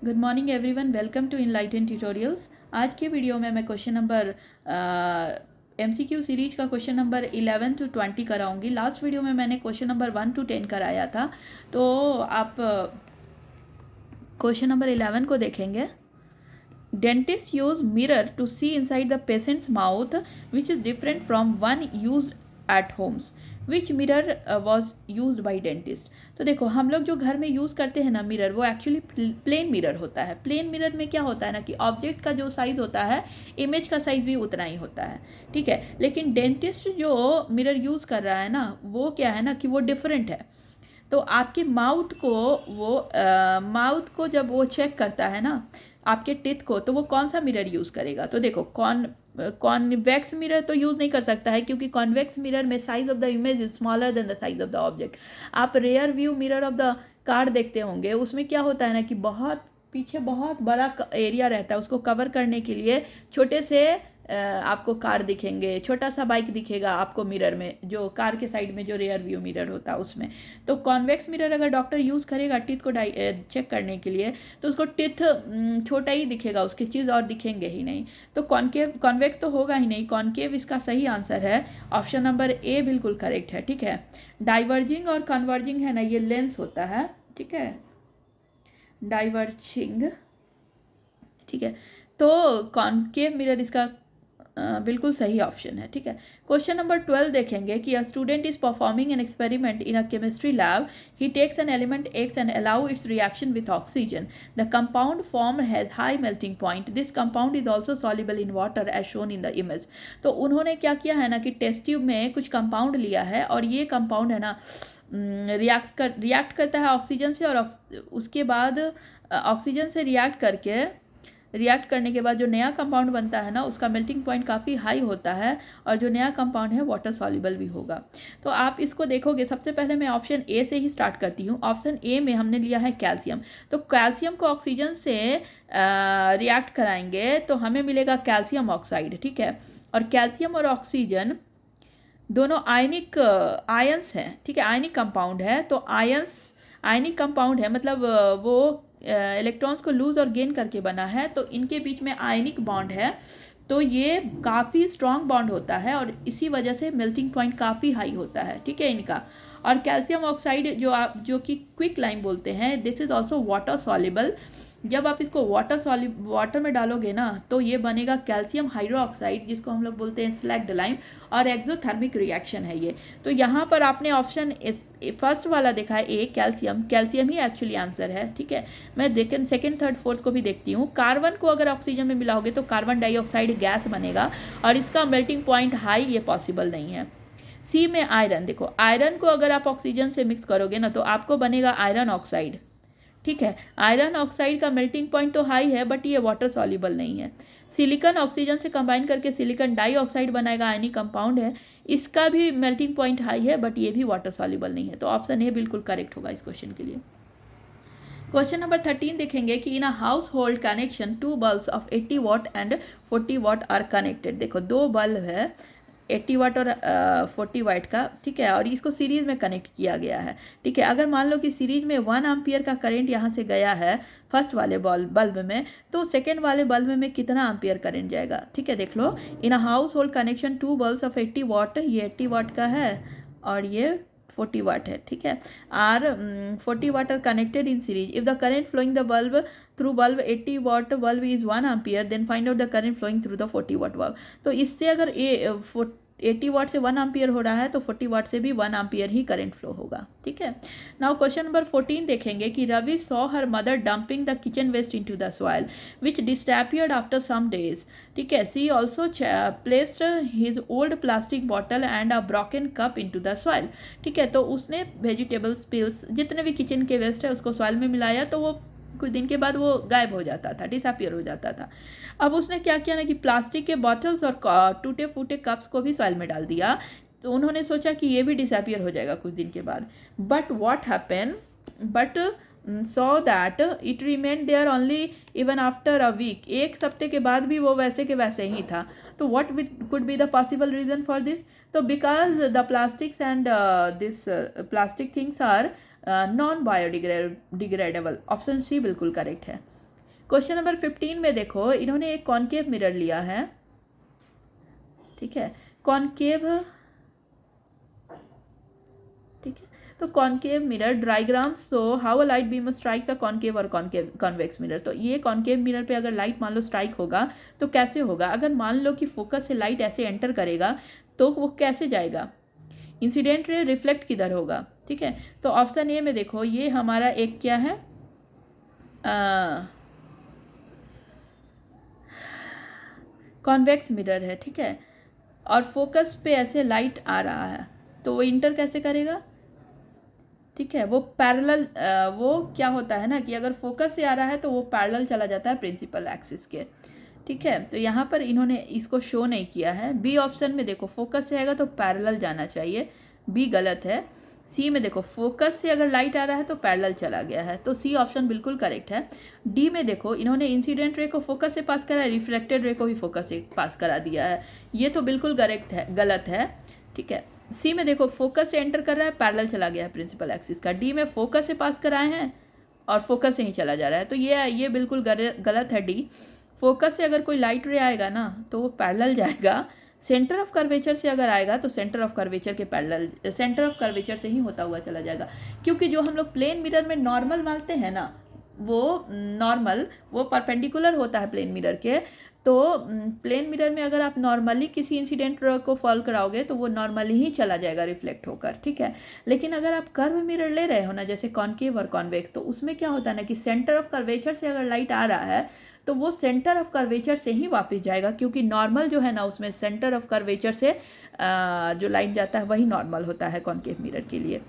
Good morning everyone, welcome to Enlighten tutorials. आज के video में मैं क्वेश्चन नंबर एमसीक्यू सीरीज का क्वेश्चन नंबर 11 to 20 कराऊंगी। लास्ट वीडियो में मैंने क्वेश्चन नंबर 1 to 10 कराया था, तो आप क्वेश्चन नंबर 11 को देखेंगे। Dentist use mirror to see inside the patient's mouth which is different from one use at homes. Which mirror was use by dentist. तो देखो, हम लोग जो घर में यूज़ करते हैं ना मिरर, वो एक्चुअली प्लेन मिरर होता है। प्लेन मिरर में क्या होता है ना कि ऑब्जेक्ट का जो साइज़ होता है, इमेज का साइज़ भी उतना ही होता है, ठीक है। लेकिन डेंटिस्ट जो मिरर यूज़ कर रहा है ना, वो क्या है ना कि वो डिफरेंट है। तो आपके माउथ को माउथ को जब वो चेक करता है ना, आपके टिथ को, तो वो कौन सा मिरर यूज़ करेगा। तो देखो, कॉन्वेक्स मिरर तो यूज़ नहीं कर सकता है, क्योंकि कॉन्वेक्स मिरर में size of the image is smaller than the size of the object. आप rear view mirror of the car देखते होंगे, उसमें क्या होता है ना कि बहुत पीछे बहुत बड़ा एरिया रहता है, उसको कवर करने के लिए छोटे से आपको कार दिखेंगे, छोटा सा बाइक दिखेगा आपको मिरर में, जो कार के साइड में जो रेयर व्यू मिरर होता है उसमें। तो कॉन्वेक्स मिरर अगर डॉक्टर यूज़ करेगा टीथ को चेक करने के लिए, तो उसको टीथ छोटा ही दिखेगा, उसके चीज़ और दिखेंगे ही नहीं। तो कॉन्वेक्स तो होगा ही नहीं, कॉन्केव इसका सही आंसर है। ऑप्शन नंबर ए बिल्कुल करेक्ट है, ठीक है। डाइवर्जिंग और कन्वर्जिंग है ना, ये लेंस होता है, ठीक है। डाइवर्जिंग, ठीक है। तो कॉन्केव मिरर इसका बिल्कुल सही ऑप्शन है, ठीक है। क्वेश्चन नंबर 12 देखेंगे कि a student is performing an experiment in a chemistry lab. He takes an element X and allow its reaction with oxygen. The compound form has high melting point. This compound is also soluble in water as shown in the image. तो उन्होंने क्या किया है ना कि test tube में कुछ compound लिया है, और ये कंपाउंड है ना रिएक्ट करता है ऑक्सीजन से, और उसके बाद ऑक्सीजन से रिएक्ट करने के बाद जो नया कंपाउंड बनता है ना, उसका मेल्टिंग पॉइंट काफ़ी हाई होता है, और जो नया कंपाउंड है वाटर सॉल्युबल भी होगा। तो आप इसको देखोगे, सबसे पहले मैं ऑप्शन ए से ही स्टार्ट करती हूँ। ऑप्शन ए में हमने लिया है कैल्शियम। तो कैल्शियम को ऑक्सीजन से रिएक्ट कराएंगे तो हमें मिलेगा कैल्शियम ऑक्साइड, ठीक है। और कैल्शियम और ऑक्सीजन दोनों आयंस हैं, ठीक है, आयनिक कंपाउंड है। तो आयनिक कंपाउंड है, मतलब वो इलेक्ट्रॉन्स को लूज और गेन करके बना है, तो इनके बीच में आयनिक बॉन्ड है। तो ये काफ़ी स्ट्रॉन्ग बॉन्ड होता है, और इसी वजह से मेल्टिंग पॉइंट काफ़ी हाई होता है, ठीक है इनका। और कैल्शियम ऑक्साइड जो कि क्विक लाइम बोलते हैं, this is also water soluble. जब आप इसको वाटर में डालोगे ना, तो ये बनेगा कैल्शियम हाइड्रोक्साइड, जिसको हम लोग बोलते हैं स्लैग्ड लाइम, और एक्सोथर्मिक रिएक्शन है ये। तो यहाँ पर आपने ऑप्शन फर्स्ट वाला देखा है, ए कैल्शियम ही एक्चुअली आंसर है, ठीक है। मैं सेकंड थर्ड फोर्थ को भी देखती हूँ। कार्बन को अगर ऑक्सीजन में मिलाओगे तो कार्बन डाइऑक्साइड गैस बनेगा, और इसका मेल्टिंग पॉइंट हाई, ये पॉसिबल नहीं है। सी में आयरन, देखो आयरन को अगर आप ऑक्सीजन से मिक्स करोगे ना, तो आपको बनेगा आयरन ऑक्साइड, ठीक है। आयरन ऑक्साइड का मेल्टिंग पॉइंट तो हाई है, बट ये वाटर सॉल्युबल नहीं है। सिलिकॉन ऑक्सीजन से कंबाइन करके सिलिकॉन डाइऑक्साइड बनाएगा, आयनिक कंपाउंड है, इसका भी मेल्टिंग पॉइंट हाई है, बट ये भी वाटर सॉल्युबल नहीं है। तो ऑप्शन ए बिल्कुल करेक्ट होगा इस क्वेश्चन के लिए। क्वेश्चन नंबर 13 देखेंगे कि in a household connection 2 bulbs of 80 watt and 40 watt are connected. देखो, 2 बल्ब है 80 वाट और 40 वाट का, ठीक है, और इसको सीरीज में कनेक्ट किया गया है, ठीक है। अगर मान लो कि सीरीज में 1 एम्पियर का करंट यहाँ से गया है फर्स्ट वाले बल्ब में, तो सेकेंड वाले बल्ब में कितना एम्पियर करंट जाएगा, ठीक है। देख लो, in a household connection 2 bulbs of 80 watt, ये 80 वाट का है, और ये 40 वाट है, ठीक है। Are 40 watt are connected in series. If the current flowing the bulb through bulb 80 watt bulb is 1 ampere, then find out the current flowing through the 40 watt bulb. तो इससे अगर 80 वाट से 1 एम्पियर हो रहा है, तो 40 वाट से भी 1 एम्पियर ही करंट फ्लो होगा, ठीक है। नाउ क्वेश्चन नंबर 14 देखेंगे कि Ravi saw her mother dumping the kitchen waste into the soil which disappeared after some days, ठीक है। She also placed his old plastic bottle and a broken cup into the soil, ठीक है। तो उसने vegetables pills जितने भी kitchen के waste है उसको सॉइल में मिलाया, तो वो कुछ दिन के बाद वो गायब हो जाता था, डिसअपियर हो जाता था। अब उसने क्या किया ना कि प्लास्टिक के बॉटल्स और टूटे फूटे कप्स को भी सॉइल में डाल दिया। तो उन्होंने सोचा कि ये भी डिसअपियर हो जाएगा कुछ दिन के बाद। But what happen, but so that it remain there only even after a week. एक हफ्ते के बाद भी वो वैसे के वैसे ही था। तो what could be the possible reason for this. तो because the plastics and this plastic things are non biodegradable. Option C बिल्कुल करेक्ट है। क्वेश्चन नंबर 15 में देखो, इन्होंने एक कॉनकेव मिरर लिया है, ठीक है, कॉनकेव, ठीक है, तो concave mirror diagrams, so how a light beam strikes a concave और कॉनकेव कॉन्वेक्स मिरर। तो ये कॉनकेव मिरर पे अगर लाइट मान लो स्ट्राइक होगा तो कैसे होगा? अगर मान लो कि फोकस से लाइट ऐसे एंटर करेगा तो वो कैसे जाएगा? इंसिडेंट रे रिफ्लेक्ट किधर होगा? ठीक है, तो ऑप्शन ए में देखो, ये हमारा एक क्या है, कॉन्वेक्स मिरर है, ठीक है, और फोकस पे ऐसे लाइट आ रहा है तो वो इंटर कैसे करेगा? ठीक है, वो पैरेलल, वो क्या होता है ना कि अगर फोकस से आ रहा है तो वो पैरेलल चला जाता है प्रिंसिपल एक्सिस के, ठीक है। तो यहाँ पर इन्होंने इसको शो नहीं किया है। बी ऑप्शन में देखो, फोकस से आएगा तो पैरेलल जाना चाहिए, बी गलत है। सी में देखो, फोकस से अगर लाइट आ रहा है तो पैरेलल चला गया है, तो सी ऑप्शन बिल्कुल करेक्ट है। डी में देखो, इन्होंने इंसिडेंट रे को फोकस से पास करा है, रिफ्लेक्टेड रे को भी फोकस से पास करा दिया है, ये तो बिल्कुल करेक्ट है, गलत है, ठीक है। सी में देखो, फोकस से एंटर कर रहा है, पैरेलल चला गया है प्रिंसिपल एक्सिस का। डी में फोकस से पास कराए हैं और फोकस से ही चला जा रहा है, तो ये बिल्कुल गलत है डी। फोकस से अगर कोई लाइट रे आएगा ना तो वो पैरेलल जाएगा, सेंटर ऑफ कर्वेचर से अगर आएगा तो सेंटर ऑफ कर्वेचर के पैरेलल, सेंटर ऑफ कर्वेचर से ही होता हुआ चला जाएगा, क्योंकि जो हम लोग प्लेन मिरर में नॉर्मल मानते हैं ना, वो नॉर्मल वो परपेंडिकुलर होता है प्लेन मिरर के। तो प्लेन मिरर में अगर आप नॉर्मली किसी इंसिडेंट को फॉल कराओगे तो वो नॉर्मली ही चला जाएगा रिफ्लेक्ट होकर, ठीक है। लेकिन अगर आप कर्व मिरर ले रहे हो ना, जैसे कॉनकेव और कॉन्वेक्स, तो उसमें क्या होता है ना कि सेंटर ऑफ कर्वेचर से अगर लाइट आ रहा है तो वो सेंटर ऑफ कर्वेचर से ही वापस जाएगा, क्योंकि नॉर्मल जो है ना उसमें सेंटर ऑफ कर्वेचर से जो लाइट जाता है वही नॉर्मल होता है कॉनकेव मिरर के लिए,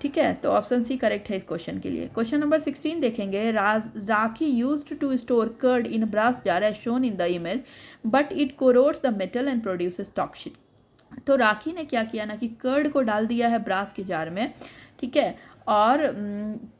ठीक है। तो ऑप्शन सी करेक्ट है इस क्वेश्चन के लिए। क्वेश्चन नंबर 16 देखेंगे, Rakhi used to store curd in brass jar as shown in the image but it corrodes the metal and produces toxic. तो राखी ने क्या किया ना कि कर्ड को डाल दिया है ब्रास के जार में, ठीक है, और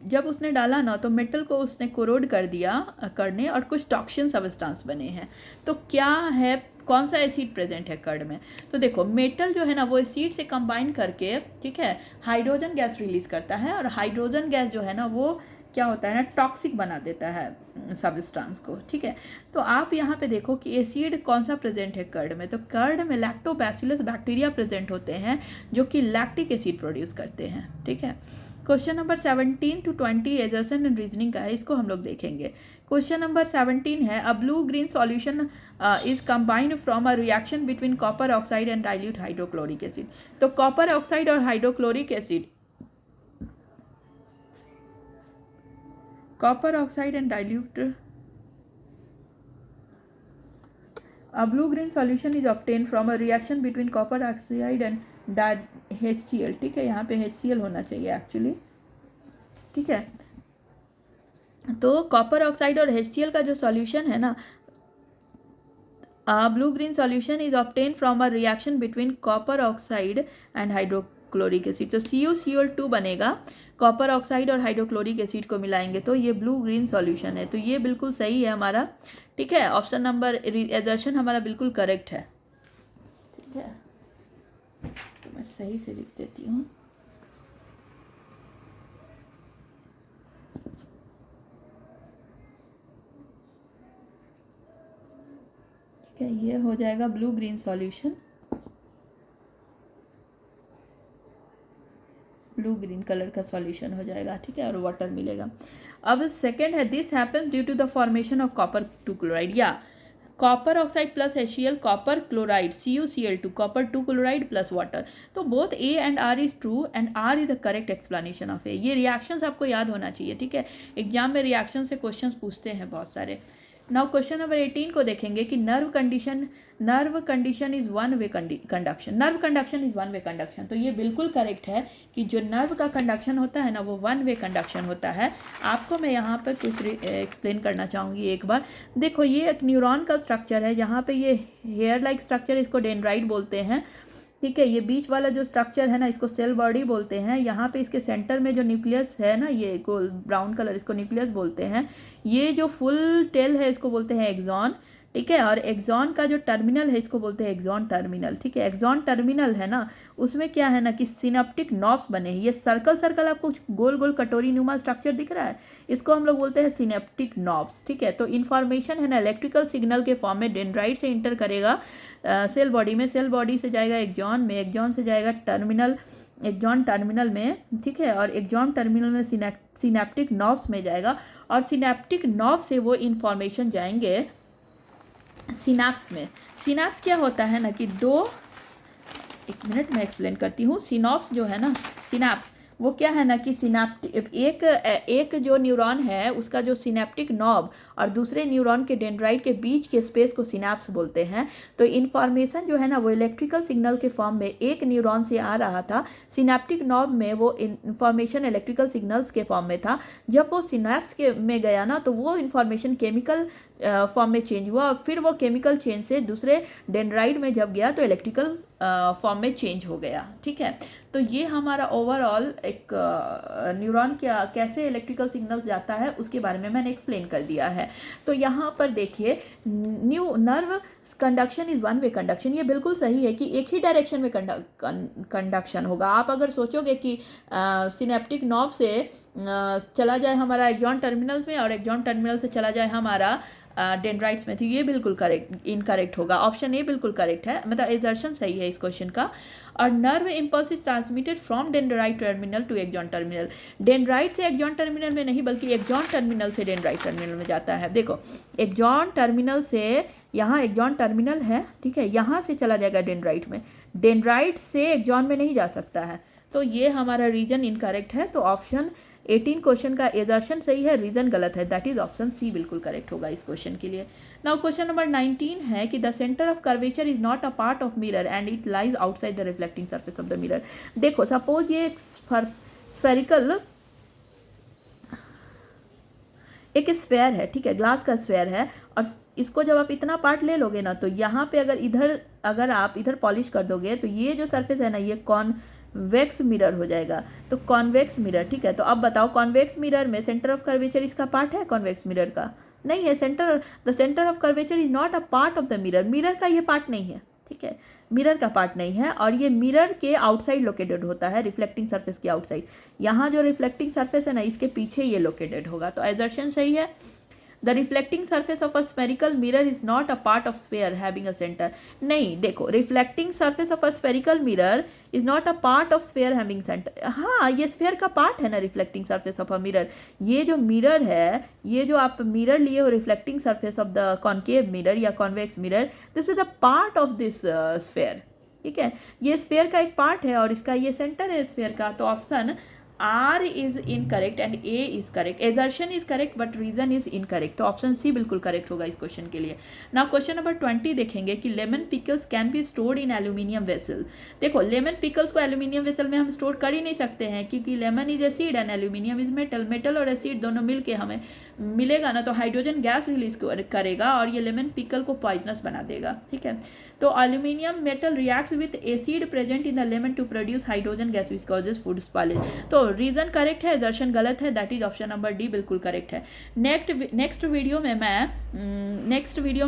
जब उसने डाला ना तो मेटल को उसने कोरोड कर दिया कर्ड ने, और कुछ टॉक्सिन सब्सटेंस बने हैं। तो क्या है, कौन सा एसिड प्रेजेंट है कर्ड में? तो देखो, मेटल जो है ना वो एसिड से कंबाइन करके, ठीक है, हाइड्रोजन गैस रिलीज करता है, और हाइड्रोजन गैस जो है ना वो क्या होता है ना, टॉक्सिक बना देता है सब्सटेंस को, ठीक है। तो आप यहाँ पे देखो कि एसिड कौन सा प्रेजेंट है कर्ड में, तो कर्ड में लैक्टोबैसिलस बैक्टीरिया प्रेजेंट होते हैं जो कि लैक्टिक एसिड प्रोड्यूस करते हैं, ठीक है। Question number 17 to 20 एजर्सन and reasoning का है, इसको हम लोग देखेंगे। क्वेश्चन नंबर 17 है, a blue green solution is combined from a reaction between copper oxide and dilute hydrochloric acid. तो कॉपर ऑक्साइड और hydrochloric acid, copper oxide and dilute, a blue green solution is obtained from a reaction between copper oxide and HCl, ठीक है, यहाँ पे HCl होना चाहिए actually, ठीक है। तो कॉपर ऑक्साइड और HCl का जो सॉल्यूशन है ना, blue green solution is obtain from a reaction between copper oxide and hydrochloric acid. तो CuCl2 बनेगा, कॉपर ऑक्साइड और हाइड्रोक्लोरिक एसिड को मिलाएंगे तो ये ब्लू ग्रीन सॉल्यूशन है, तो ये बिल्कुल सही है हमारा, ठीक है। ऑप्शन नंबर एजर्शन हमारा बिल्कुल करेक्ट है, ठीक है। तो मैं सही से लिख देती हूँ, ठीक है, ये हो जाएगा blue green solution, blue green colour का सॉल्यूशन हो जाएगा, ठीक है, और वाटर मिलेगा। अब सेकंड है, this happens due to the formation of copper 2 chloride, या copper oxide plus HCl, copper chloride CuCl2, copper 2 chloride plus water. तो both A and R is true and R is the correct explanation of A। ये reactions आपको याद होना चाहिए, ठीक है, exam में रिएक्शन से क्वेश्चंस पूछते हैं बहुत सारे। नाउ क्वेश्चन नंबर 18 को देखेंगे कि nerve condition is one way conduction, nerve conduction is one way conduction. तो ये बिल्कुल करेक्ट है कि जो नर्व का कंडक्शन होता है ना वो वन वे कंडक्शन होता है। आपको मैं यहाँ पर कुछ एक्सप्लेन करना चाहूँगी एक बार। देखो, ये एक न्यूरॉन का स्ट्रक्चर है, यहाँ पे ये हेयर लाइक स्ट्रक्चर, इसको डेंड्राइट बोलते हैं, ठीक है। ये बीच वाला जो स्ट्रक्चर है ना इसको सेल बॉडी बोलते हैं। यहाँ पे इसके सेंटर में जो न्यूक्लियस है ना, ये गोल ब्राउन कलर, इसको न्यूक्लियस बोलते हैं। ये जो फुल टेल है इसको बोलते हैं एक्सॉन, ठीक है। और एक्सॉन का जो टर्मिनल है इसको बोलते हैं एक्सॉन टर्मिनल, ठीक है। एक्सॉन टर्मिनल है ना, उसमें क्या है ना कि सिनेप्टिक नॉब्स बने हैं। ये सर्कल सर्कल आपको गोल गोल कटोरी नुमा स्ट्रक्चर दिख रहा है, इसको हम लोग बोलते हैं सिनेप्टिक नॉब्स, ठीक है। तो इन्फॉर्मेशन है ना इलेक्ट्रिकल सिग्नल के फॉर्म में डेंड्राइट से इंटर करेगा सेल बॉडी में, सेल बॉडी से जाएगा एक्सॉन में, एक्सॉन से जाएगा टर्मिनल, एक्सॉन टर्मिनल में, ठीक है। और एक्सॉन टर्मिनल में सिनेप्टिक नॉब्स में जाएगा, और सिनेप्टिक नॉब से वो इन्फॉर्मेशन जाएंगे सिनाप्स में। सिनाप्स क्या होता है ना कि एक मिनट में एक्सप्लेन करती हूँ। सिनॉप्स जो है ना, सिनाप्स वो क्या है ना कि सिनेप्टिक एक जो न्यूरॉन है उसका जो सिनेप्टिक नॉब और दूसरे न्यूरॉन के डेंड्राइट के बीच के स्पेस को सिनाप्स बोलते हैं। तो इन्फॉर्मेशन जो है ना वो इलेक्ट्रिकल सिग्नल के फॉर्म में एक न्यूरॉन से आ रहा था, सिनेप्टिक नॉब में वो इन्फॉर्मेशन इलेक्ट्रिकल सिग्नल्स के फॉर्म में था। जब वो सिनाप्स के में गया ना तो वो इन्फॉर्मेशन केमिकल फॉर्म में चेंज हुआ, और फिर वो केमिकल चेंज से दूसरे डेंड्राइट में जब गया तो इलेक्ट्रिकल फॉर्म में चेंज हो गया, ठीक है। तो ये हमारा ओवरऑल एक न्यूरॉन क्या कैसे इलेक्ट्रिकल सिग्नल जाता है उसके बारे में मैंने एक्सप्लेन कर दिया है। तो यहाँ पर देखिए nerve conduction is one way conduction, ये बिल्कुल सही है कि एक ही डायरेक्शन में कंडक्शन होगा। आप अगर सोचोगे कि सिनेप्टिक नॉब से चला जाए हमारा एक्सॉन टर्मिनल्स में और एक्सॉन टर्मिनल से चला जाए हमारा डेंड्राइट्स में, तो ये बिल्कुल इनकरेक्ट होगा। ऑप्शन ए बिल्कुल करेक्ट है, मतलब एजर्शन सही है इस क्वेश्चन का। और nerve impulse is transmitted from dendrite terminal to axon terminal, dendrite से एक्सॉन टर्मिनल में नहीं बल्कि एक्सॉन टर्मिनल से डेंड्राइट टर्मिनल में जाता है। देखो एक्सॉन टर्मिनल से यहाँ एक्सॉन टर्मिनल है, ठीक है, यहाँ से चला जाएगा डेंड्राइट में, डेंड्राइट से एक्सॉन में नहीं जा सकता है। तो ये हमारा रीजन इनकरेक्ट है। तो ऑप्शन 18 क्वेश्चन का एजर्शन सही है, रीजन गलत है, दैट इज ऑप्शन सी बिल्कुल करेक्ट होगा इस क्वेश्चन के लिए। नाउ क्वेश्चन नंबर 19 है कि the centre of curvature is not a part of mirror and it lies outside the reflecting surface of the mirror. देखो सपोज ये एक स्फेयर है, ठीक है, ग्लास का स्फेयर है, और इसको जब आप इतना पार्ट ले लोगे ना तो यहाँ पे अगर आप इधर पॉलिश कर दोगे तो ये जो सरफेस है ना ये कॉन्वेक्स मिरर हो जाएगा। तो कॉन्वेक्स मिरर, ठीक है। तो अब बताओ कॉन्वेक्स मिरर में सेंटर ऑफ कर्वेचर इसका पार्ट है कॉन्वेक्स मिरर का? नहीं है। The centre of curvature is not a part of the mirror, mirror का ये पार्ट नहीं है, ठीक है, मिरर का पार्ट नहीं है। और ये मिरर के आउटसाइड लोकेटेड होता है, रिफ्लेक्टिंग सरफेस के आउटसाइड। यहाँ जो रिफ्लेक्टिंग सरफेस है ना इसके पीछे ये लोकेटेड होगा। तो एजर्शन सही है। The reflecting surface of a spherical mirror is not a part of sphere having a centre. नहीं, देखो reflecting surface of a spherical mirror is not a part of sphere having centre. हाँ, ये sphere का part है ना reflecting surface of a mirror. ये जो mirror है, ये जो आप मिरर लिए हो reflecting surface of the concave mirror या convex mirror, this is the part of this sphere, ठीक है। ये स्फेयर का एक पार्ट है और इसका ये सेंटर है स्फेयर का। तो option R is incorrect and A is correct. Assertion is correct but reason is incorrect. तो ऑप्शन सी बिल्कुल करेक्ट होगा इस क्वेश्चन के लिए। नाउ क्वेश्चन नंबर 20 देखेंगे कि lemon pickles can be stored in aluminium vessel. देखो लेमन पिकल्स को एल्यूमिनियम वेसल में हम स्टोर कर ही नहीं सकते हैं क्योंकि lemon is acid and aluminium is metal. Metal और एसिड दोनों मिलके हमें मिलेगा ना तो हाइड्रोजन गैस रिलीज करेगा और ये लेमन पिकल को पॉइजनस बना देगा, ठीक है। तो aluminium metal reacts with acid present in the lemon to produce hydrogen gas which causes food spoilage. तो रीजन करेक्ट है, दर्शन गलत है, that is option number D बिल्कुल करेक्ट है। नेक्स्ट वीडियो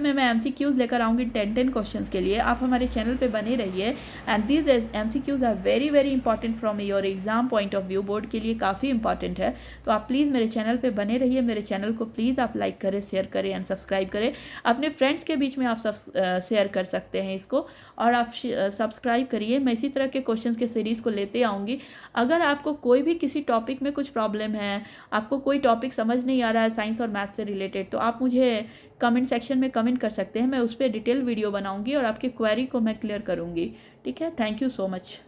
में मैं एमसीक्यूज लेकर आऊँगी 10 क्वेश्चंस के लिए। आप हमारे चैनल पे बने रहिए and these MCQs are very very important from your exam point of view, board के लिए काफ़ी इंपॉर्टेंट है। तो आप प्लीज़ मेरे चैनल पे बने रहिए। मेरे चैनल को प्लीज़ आप लाइक करें, शेयर करें एंड सब्सक्राइब करें। अपने फ्रेंड्स के बीच में आप शेयर कर सकते हैं इसको, और आप सब्सक्राइब करिए। मैं इसी तरह के क्वेश्चंस के सीरीज़ को लेते आऊँगी। अगर आपको कोई भी किसी टॉपिक में कुछ प्रॉब्लम है, आपको कोई टॉपिक समझ नहीं आ रहा है साइंस और मैथ्स से रिलेटेड, तो आप मुझे कमेंट सेक्शन में कमेंट कर सकते हैं। मैं उस पर डिटेल वीडियो बनाऊँगी और आपकी क्वेरी को मैं क्लियर करूँगी, ठीक है। Thank you so much.